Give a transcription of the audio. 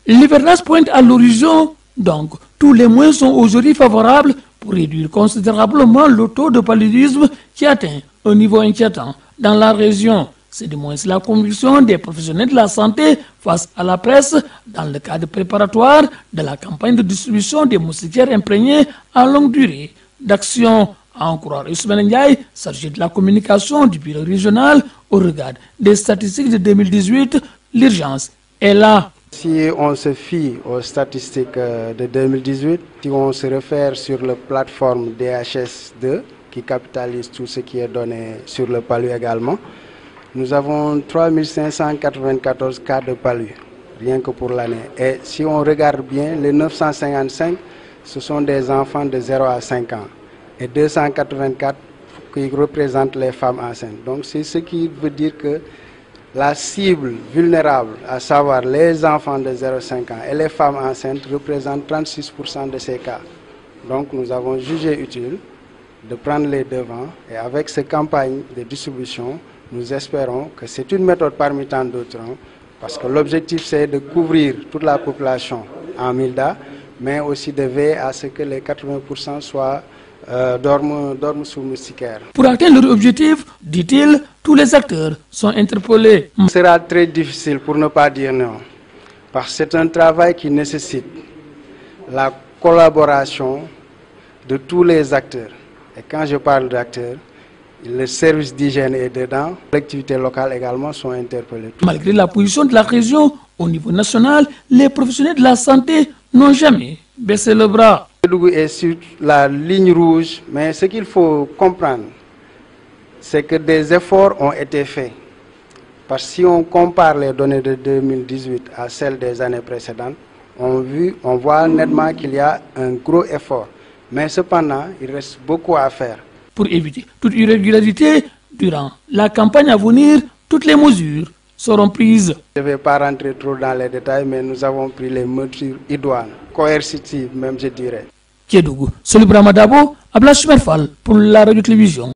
L'hivernage pointe à l'horizon, donc tous les moyens sont aujourd'hui favorables pour réduire considérablement le taux de paludisme qui atteint un niveau inquiétant dans la région. C'est du moins la conviction des professionnels de la santé face à la presse dans le cadre préparatoire de la campagne de distribution des moustiquaires imprégnés à longue durée d'action. À en croire Ousmane Ndiaye, chargé de la communication du bureau régional au regard des statistiques de 2018, l'urgence est là. Si on se fie aux statistiques de 2018, si on se réfère sur la plateforme DHS2 qui capitalise tout ce qui est donné sur le palu également, nous avons 3594 cas de palu, rien que pour l'année. Et si on regarde bien, les 955, ce sont des enfants de 0 à 5 ans. Et 284 qui représentent les femmes enceintes. Donc c'est ce qui veut dire que la cible vulnérable, à savoir les enfants de 0 à 5 ans et les femmes enceintes, représentent 36% de ces cas. Donc nous avons jugé utile de prendre les devants et avec cette campagne de distribution, nous espérons que c'est une méthode parmi tant d'autres, parce que l'objectif c'est de couvrir toute la population en Milda, mais aussi de veiller à ce que les 80% soient dorment sous moustiquaire. Pour atteindre leur objectif, dit-il, tous les acteurs sont interpellés. Ce sera très difficile pour ne pas dire non, parce que c'est un travail qui nécessite la collaboration de tous les acteurs. Et quand je parle d'acteurs, le service d'hygiène est dedans, les collectivités locales également sont interpellées. Malgré la position de la région au niveau national, les professionnels de la santé n'ont jamais baissé le bras. Kédougou est sur la ligne rouge, mais ce qu'il faut comprendre, c'est que des efforts ont été faits. Parce que si on compare les données de 2018 à celles des années précédentes, on voit nettement qu'il y a un gros effort. Mais cependant, il reste beaucoup à faire. Pour éviter toute irrégularité, durant la campagne à venir, toutes les mesures seront prises. Je ne vais pas rentrer trop dans les détails, mais nous avons pris les mesures idoines, coercitives même je dirais. Kédougou, Solibra Madabo, Abla Fall pour la radio-télévision.